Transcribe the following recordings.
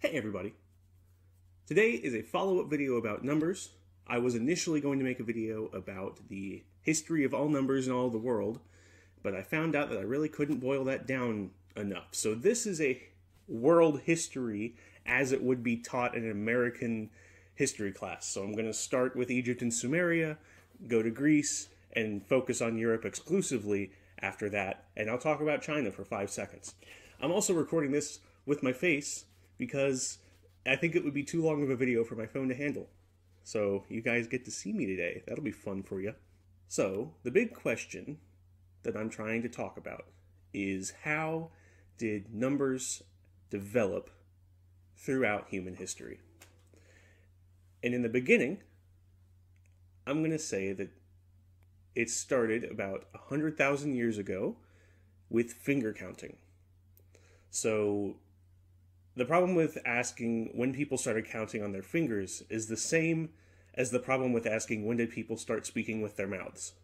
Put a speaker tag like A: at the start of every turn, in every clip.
A: Hey everybody. Today is a follow-up video about numbers. I was initially going to make a video about the history of all numbers in all the world, but I found out that I really couldn't boil that down enough. So this is a world history as it would be taught in an American history class. So I'm going to start with Egypt and Sumeria, go to Greece, and focus on Europe exclusively after that, and I'll talk about China for 5 seconds. I'm also recording this with my face because I think it would be too long of a video for my phone to handle. So you guys get to see me today. That'll be fun for you. So the big question that I'm trying to talk about is, how did numbers develop throughout human history? And in the beginning, I'm going to say that it started about 100,000 years ago with finger counting. So the problem with asking when people started counting on their fingers is the same as the problem with asking when did people start speaking with their mouths.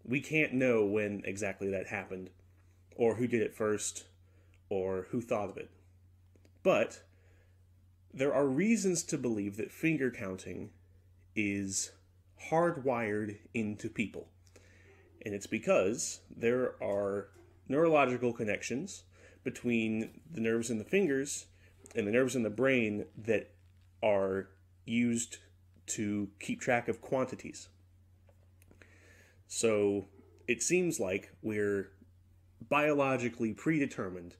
A: We can't know when exactly that happened, or who did it first, or who thought of it. But there are reasons to believe that finger counting is hardwired into people. And it's because there are neurological connections between the nerves in the fingers and the nerves in the brain that are used to keep track of quantities. So it seems like we're biologically predetermined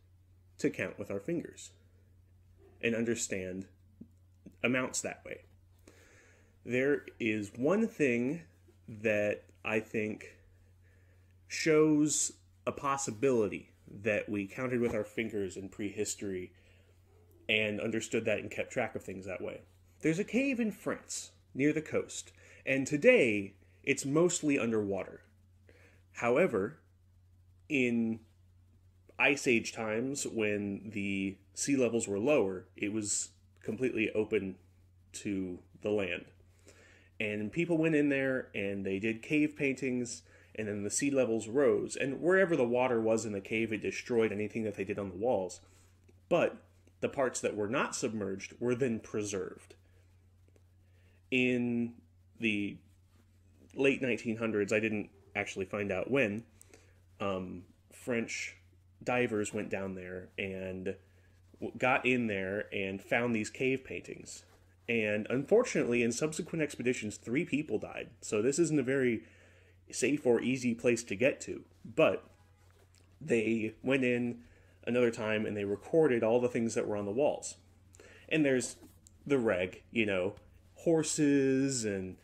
A: to count with our fingers and understand amounts that way. There is one thing that I think shows a possibility that we counted with our fingers in prehistory and understood that and kept track of things that way. There's a cave in France near the coast, and today it's mostly underwater. However, in Ice Age times, when the sea levels were lower, it was completely open to the land. And people went in there and they did cave paintings, and then the sea levels rose. And wherever the water was in the cave, it destroyed anything that they did on the walls. But the parts that were not submerged were then preserved. In the late 1900s, I didn't actually find out when, French divers went down there and got in there and found these cave paintings. And unfortunately, in subsequent expeditions, 3 people died. So this isn't a very safe or easy place to get to. But they went in another time and they recorded all the things that were on the walls. And there's the reg, horses and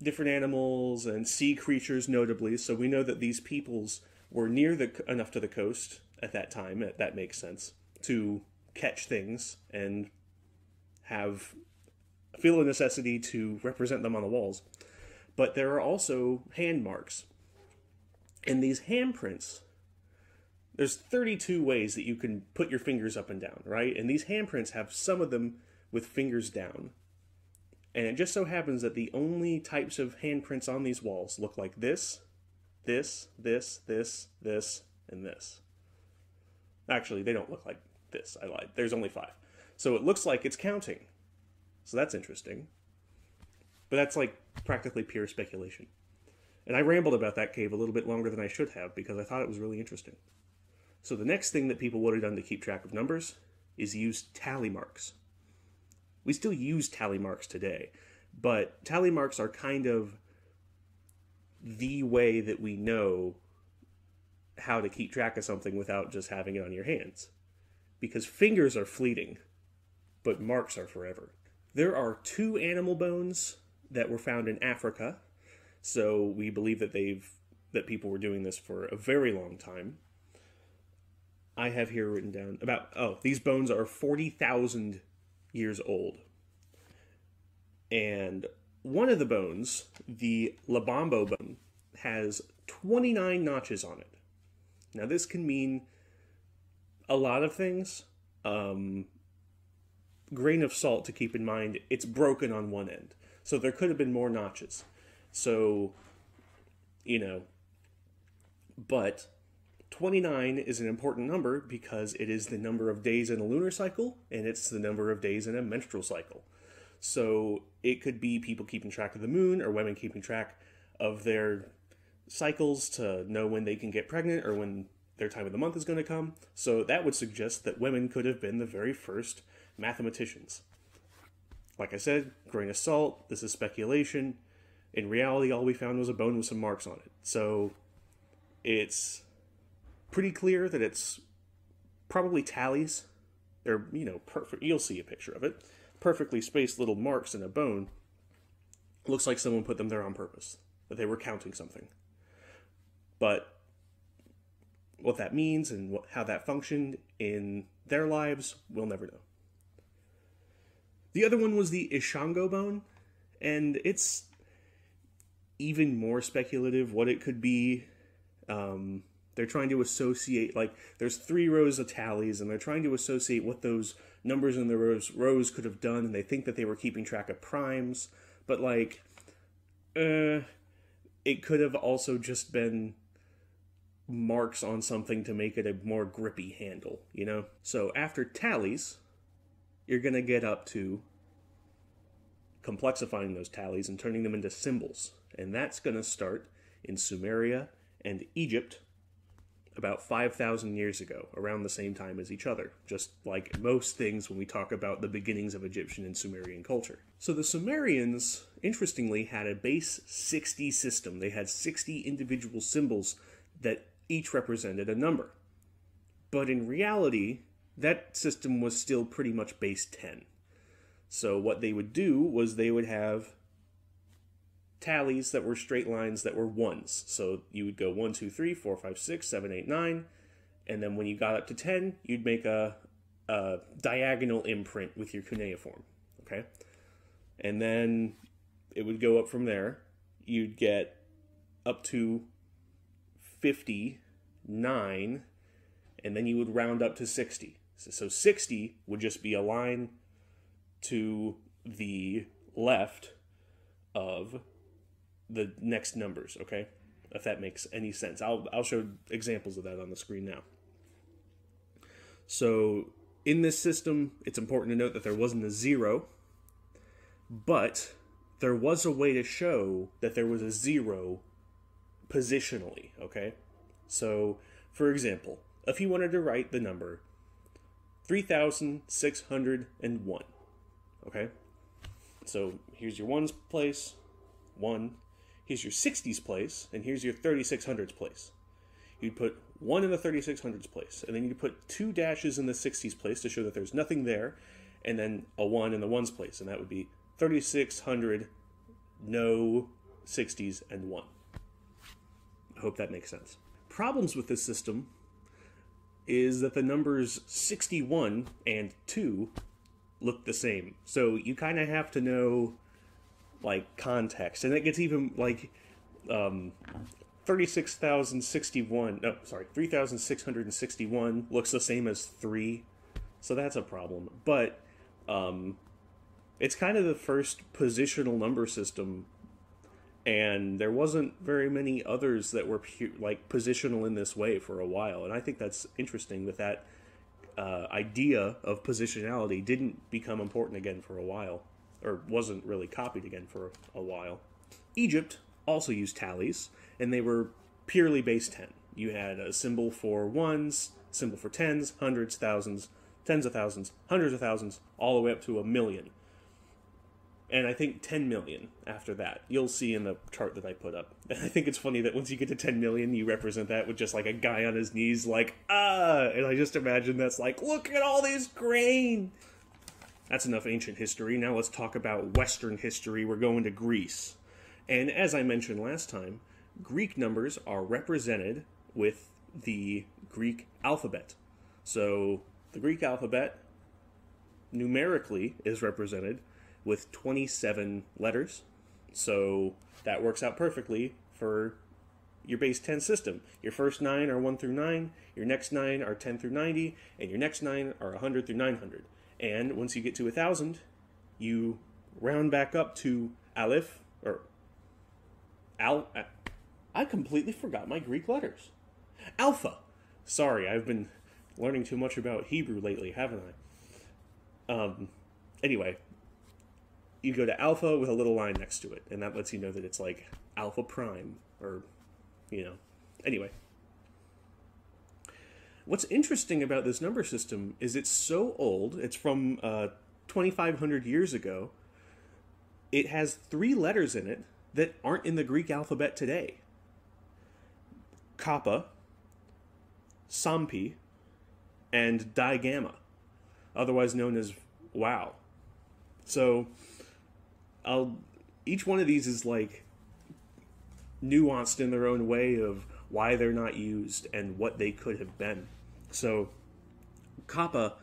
A: different animals and sea creatures notably. So we know that these peoples were near enough to the coast at that time, that makes sense, to catch things and feel a necessity to represent them on the walls. But there are also hand marks. And these handprints, there's 32 ways that you can put your fingers up and down, right? And these handprints have some of them with fingers down. And it just so happens that the only types of handprints on these walls look like this, this, this, this, this, and this. Actually, they don't look like this. I lied. There's only 5. So it looks like it's counting. So that's interesting. But that's like practically pure speculation. And I rambled about that cave a little bit longer than I should have because I thought it was really interesting. So the next thing that people would have done to keep track of numbers is use tally marks. We still use tally marks today, but tally marks are kind of the way that we know how to keep track of something without just having it on your hands. Because fingers are fleeting, but marks are forever. There are 2 animal bones that were found in Africa, so we believe that people were doing this for a very long time. I have here written down these bones are 40,000 years old. And one of the bones, the Labambo bone, has 29 notches on it. Now this can mean a lot of things. Grain of salt to keep in mind, it's broken on one end. So there could have been more notches. So, but 29 is an important number because it is the number of days in a lunar cycle, and it's the number of days in a menstrual cycle. So it could be people keeping track of the moon, or women keeping track of their cycles to know when they can get pregnant or when their time of the month is going to come. So that would suggest that women could have been the very first mathematicians. Like I said, grain of salt, this is speculation. In reality, all we found was a bone with some marks on it. So it's pretty clear that it's probably tallies. They're, perfect. You'll see a picture of it. Perfectly spaced little marks in a bone. Looks like someone put them there on purpose, that they were counting something. But what that means and how that functioned in their lives, we'll never know. The other one was the Ishango bone, and it's even more speculative what it could be. They're trying to associate, there's 3 rows of tallies, and they're trying to associate what those numbers in the rows could have done, and they think that they were keeping track of primes, but, it could have also just been marks on something to make it a more grippy handle, So after tallies, you're going to get up to complexifying those tallies and turning them into symbols. And that's going to start in Sumeria and Egypt about 5,000 years ago, around the same time as each other, just like most things when we talk about the beginnings of Egyptian and Sumerian culture. So the Sumerians, interestingly, had a base 60 system. They had 60 individual symbols that each represented a number. But in reality, that system was still pretty much base 10. So what they would do was they would have tallies that were straight lines that were ones. So you would go 1, 2, 3, 4, 5, 6, 7, 8, 9. And then when you got up to 10, you'd make a diagonal imprint with your cuneiform. Okay? And then it would go up from there. You'd get up to 59, and then you would round up to 60. So 60 would just be a line to the left of the next numbers, okay? If that makes any sense. I'll show examples of that on the screen now. So in this system, it's important to note that there wasn't a 0, but there was a way to show that there was a 0 positionally, okay? So, for example, if you wanted to write the number 3,601, okay? So here's your ones place, 1. Here's your 60s place, and here's your 3600s place. You'd put 1 in the 3600s place, and then you'd put 2 dashes in the 60s place to show that there's nothing there, and then a 1 in the ones place, and that would be 3600, no 60s, and 1. I hope that makes sense. Problems with this system is that the numbers 61 and 2 look the same. So you kind of have to know, context. And it gets even, 3,661 looks the same as 3. So that's a problem. But it's kind of the first positional number system, and there wasn't very many others that were positional in this way for a while. And I think that's interesting that idea of positionality didn't become important again for a while, or wasn't really copied again for a while. Egypt also used tallies, and they were purely base 10. You had a symbol for ones, symbol for tens, hundreds, thousands, tens of thousands, hundreds of thousands, all the way up to 1,000,000. And I think 10 million after that. You'll see in the chart that I put up. And I think it's funny that once you get to 10 million, you represent that with just a guy on his knees And I just imagine that's look at all this grain. That's enough ancient history. Now let's talk about Western history. We're going to Greece. And as I mentioned last time, Greek numbers are represented with the Greek alphabet. So the Greek alphabet numerically is represented with 27 letters. So that works out perfectly for your base 10 system. Your first 9 are 1 through 9, your next 9 are 10 through 90, and your next 9 are 100 through 900. And once you get to 1,000, you round back up to Aleph, or I completely forgot my Greek letters. Alpha. Sorry, I've been learning too much about Hebrew lately, haven't I? Anyway, you go to alpha with a little line next to it, and that lets you know that it's like alpha prime, or, you know. Anyway. What's interesting about this number system is it's so old, it's from 2,500 years ago. It has 3 letters in it that aren't in the Greek alphabet today. Kappa, Sampi, and Digamma, otherwise known as Wow. So, each one of these is like nuanced in their own way of why they're not used and what they could have been. So, Kappa,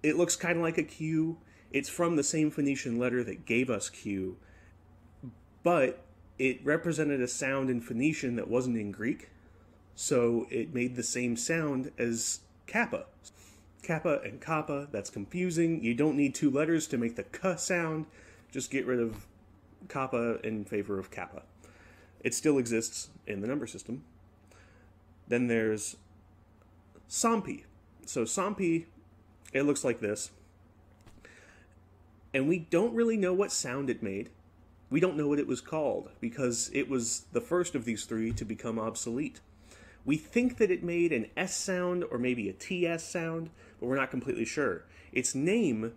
A: it looks kind of like a Q. It's from the same Phoenician letter that gave us Q, but it represented a sound in Phoenician that wasn't in Greek, so it made the same sound as Kappa. Kappa and Kappa, that's confusing. You don't need 2 letters to make the K sound. Just get rid of Kappa in favor of Kappa. It still exists in the number system. Then there's Sampi. So Sampi, it looks like this. And we don't really know what sound it made. We don't know what it was called, because it was the first of these 3 to become obsolete. We think that it made an S sound or maybe a TS sound, but we're not completely sure. Its name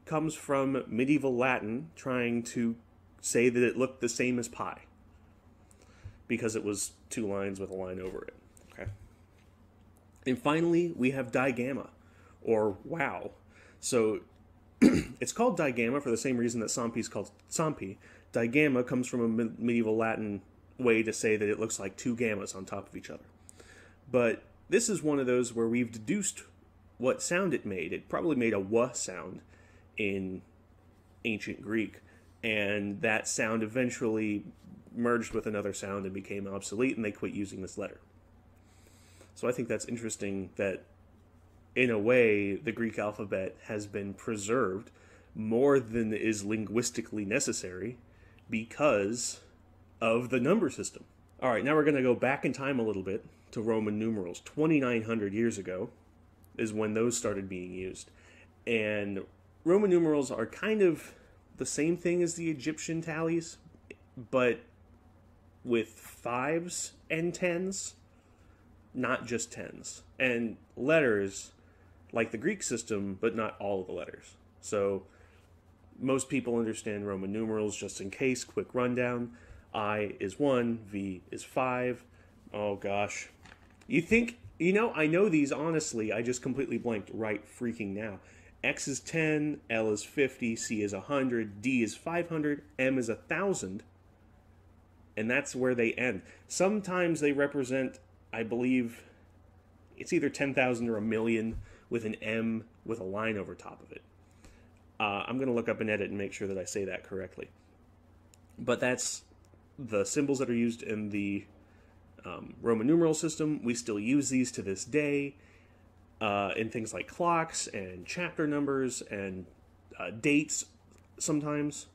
A: comes from medieval Latin trying to say that it looked the same as pi, because it was 2 lines with a line over it. Okay. And finally, we have Digamma, or Wow. So it's called Digamma for the same reason that Sampi is called Sampi. Digamma comes from a medieval Latin way to say that it looks like 2 gammas on top of each other. But this is one of those where we've deduced what sound it made. It probably made a W sound in ancient Greek, and that sound eventually merged with another sound and became obsolete, and they quit using this letter. So I think that's interesting that, in a way, the Greek alphabet has been preserved more than is linguistically necessary because of the number system. All right, now we're going to go back in time a little bit to Roman numerals. 2,900 years ago is when those started being used. And Roman numerals are kind of the same thing as the Egyptian tallies, but with 5s and 10s, not just 10s. And letters, like the Greek system, but not all of the letters. So most people understand Roman numerals. Just in case, quick rundown. I is 1, V is 5. Oh gosh. I know these honestly, I just completely blanked right freaking now. X is 10, L is 50, C is 100, D is 500, M is 1,000, and that's where they end. Sometimes they represent, I believe, it's either 10,000 or 1,000,000 with an M with a line over top of it. I'm going to look up and edit and make sure that I say that correctly. But that's the symbols that are used in the Roman numeral system. We still use these to this day in things like clocks and chapter numbers and dates sometimes.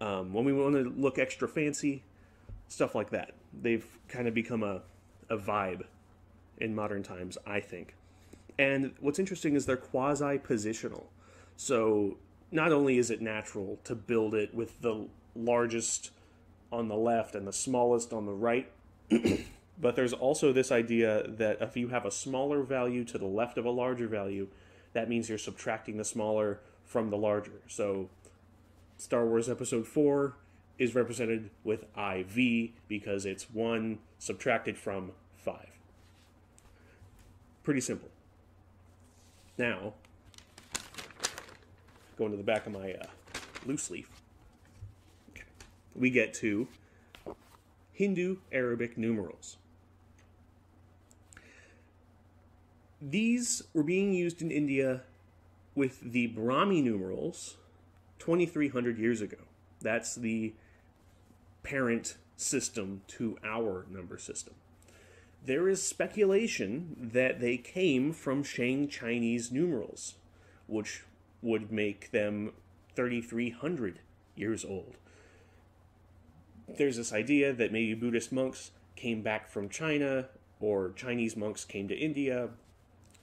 A: When we want to look extra fancy, stuff like that. They've kind of become a vibe in modern times, I think. And what's interesting is they're quasi-positional. So not only is it natural to build it with the largest on the left and the smallest on the right, but there's also this idea that if you have a smaller value to the left of a larger value, that means you're subtracting the smaller from the larger. So Star Wars Episode 4 is represented with IV because it's 1 subtracted from 5. Pretty simple. Now, going to the back of my loose leaf, okay, we get to Hindu Arabic numerals. These were being used in India with the Brahmi numerals 2,300 years ago. That's the parent system to our number system. There is speculation that they came from Shang Chinese numerals, which would make them 3,300 years old. There's this idea that maybe Buddhist monks came back from China or Chinese monks came to India.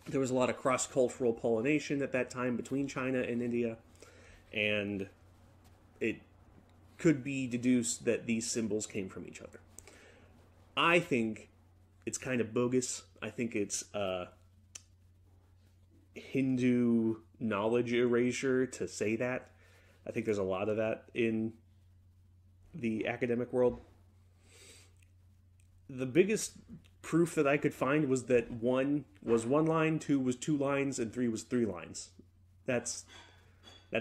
A: There was a lot of cross-cultural pollination at that time between China and India, and it could be deduced that these symbols came from each other. I think it's kind of bogus. I think it's Hindu knowledge erasure to say that. I think there's a lot of that in the academic world. The biggest proof that I could find was that 1 was 1 line, 2 was 2 lines, and 3 was 3 lines. That's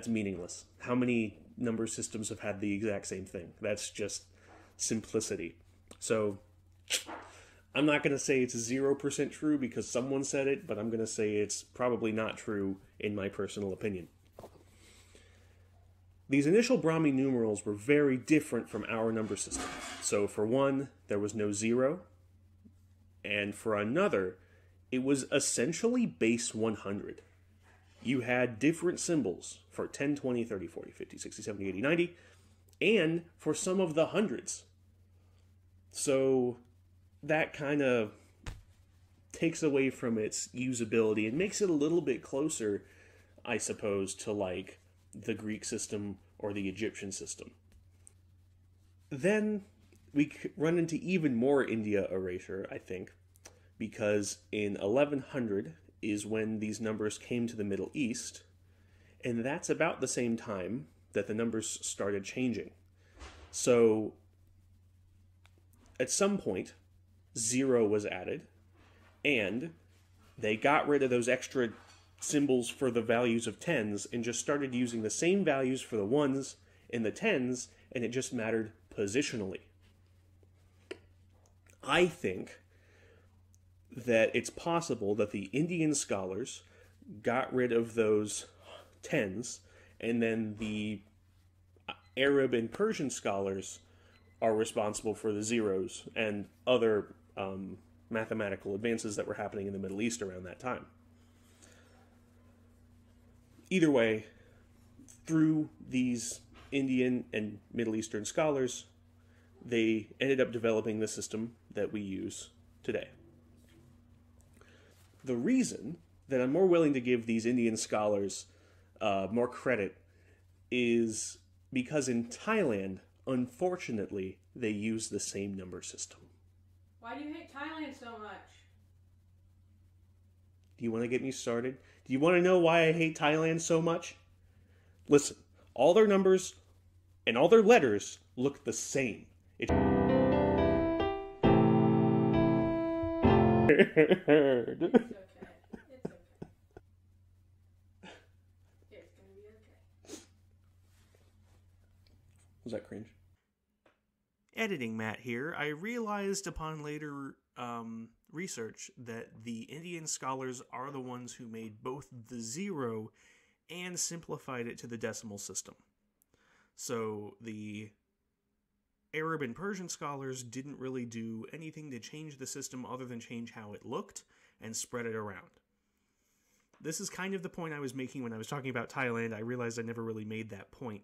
A: meaningless. How many number systems have had the exact same thing? That's just simplicity. So I'm not going to say it's 0% true because someone said it, but I'm going to say it's probably not true in my personal opinion. These initial Brahmi numerals were very different from our number system. So for one, there was no 0. And for another, it was essentially base 100. You had different symbols for 10, 20, 30, 40, 50, 60, 70, 80, 90, and for some of the hundreds. So that kind of takes away from its usability and makes it a little bit closer, I suppose, to like the Greek system or the Egyptian system. Then we run into even more India erasure, I think, because in 1100 is when these numbers came to the Middle East, and that's about the same time that the numbers started changing. So at some point, 0 was added, and they got rid of those extra symbols for the values of tens and just started using the same values for the ones and the tens, and it just mattered positionally. I think that it's possible that the Indian scholars got rid of those tens, and then the Arab and Persian scholars are responsible for the zeros and other mathematical advances that were happening in the Middle East around that time. Either way, through these Indian and Middle Eastern scholars, they ended up developing the system that we use today. The reason that I'm more willing to give these Indian scholars more credit is because in Thailand, unfortunately, they use the same number system.
B: Why do you hate Thailand so much?
A: Do you want to get me started? Do you want to know why I hate Thailand so much? Listen, all their numbers and all their letters look the same. It's okay.
B: It's okay. It's gonna be okay.
A: Was that cringe? Editing Matt here. I realized upon later research that the Indian scholars are the ones who made both the 0 and simplified it to the decimal system. So the Arab and Persian scholars didn't really do anything to change the system other than change how it looked and spread it around. This is kind of the point I was making when I was talking about Thailand. I realized I never really made that point,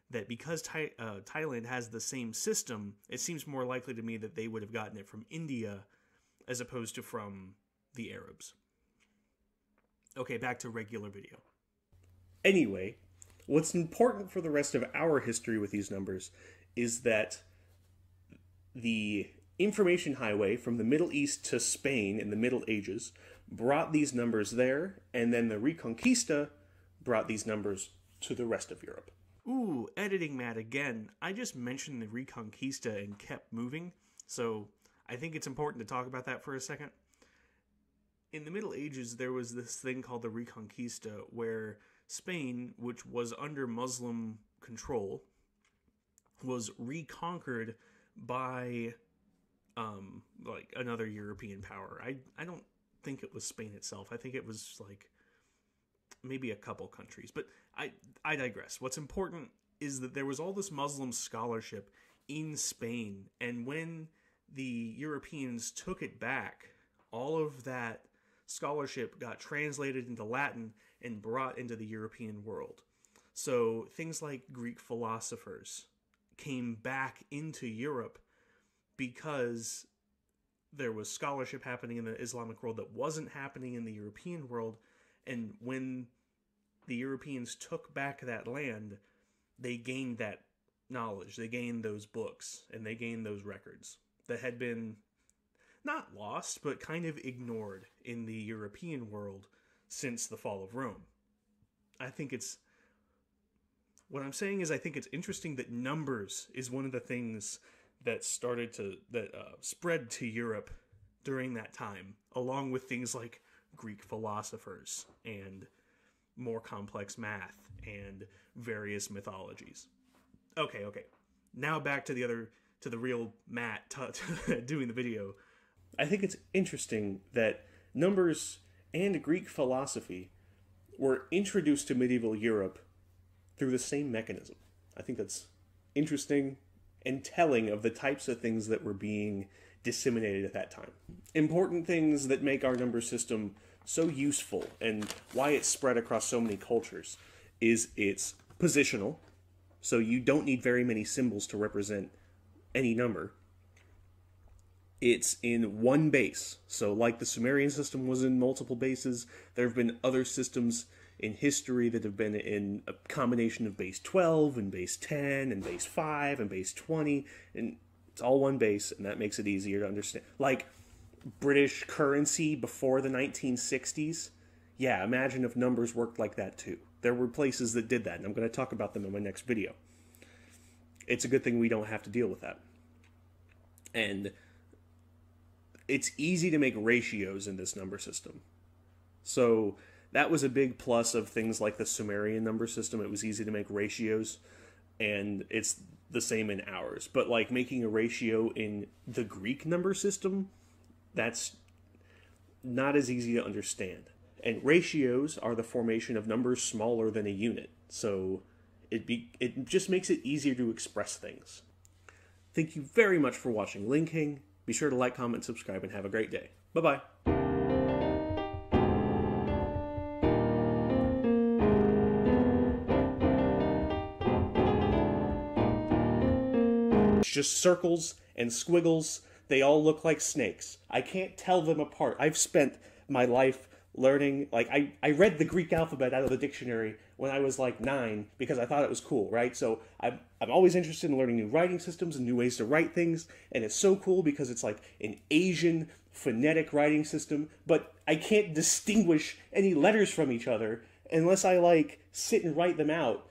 A: that because Thailand has the same system, it seems more likely to me that they would have gotten it from India as opposed to from the Arabs. Okay, back to regular video. Anyway, what's important for the rest of our history with these numbers is that the information highway from the Middle East to Spain in the Middle Ages brought these numbers there, and then the Reconquista brought these numbers to the rest of Europe. Ooh, editing Matt again. I just mentioned the Reconquista and kept moving, so I think it's important to talk about that for a second. In the Middle Ages, there was this thing called the Reconquista, where Spain, which was under Muslim control, was reconquered by like another European power. I don't think it was Spain itself. I think it was like maybe a couple countries, but I digress. What's important is that there was all this Muslim scholarship in Spain, and when the Europeans took it back, all of that scholarship got translated into Latin and brought into the European world. So things like Greek philosophers came back into Europe because there was scholarship happening in the Islamic world that wasn't happening in the European world. And when the Europeans took back that land, they gained that knowledge, they gained those books, and they gained those records that had been not lost, but kind of ignored in the European world since the fall of Rome. I think it's interesting that numbers is one of the things that spread to Europe during that time, along with things like Greek philosophers and more complex math and various mythologies. Okay. Now back to the real Matt doing the video. I think it's interesting that numbers and Greek philosophy were introduced to medieval Europe through the same mechanism. I think that's interesting and telling of the types of things that were being disseminated at that time. Important things that make our number system so useful and why it's spread across so many cultures is it's positional, so you don't need very many symbols to represent any number. It's in one base, so like the Sumerian system was in multiple bases, there have been other systems in history that have been in a combination of base 12 and base 10 and base 5 and base 20, and it's all one base, and that makes it easier to understand. Like British currency before the 1960s, yeah, imagine if numbers worked like that too. There were places that did that, and I'm going to talk about them in my next video. It's a good thing we don't have to deal with that. And it's easy to make ratios in this number system. So that was a big plus of things like the Sumerian number system. It was easy to make ratios, and it's the same in ours. But like making a ratio in the Greek number system, that's not as easy to understand. And ratios are the formation of numbers smaller than a unit. So it just makes it easier to express things. Thank you very much for watching Linking. Be sure to like, comment, subscribe, and have a great day. Bye-bye. It's just circles and squiggles. They all look like snakes. I can't tell them apart. I've spent my life learning, like, I read the Greek alphabet out of the dictionary when I was like 9 because I thought it was cool, right? So I'm always interested in learning new writing systems and new ways to write things, and it's so cool because it's like an Asian phonetic writing system, but I can't distinguish any letters from each other unless I like sit and write them out.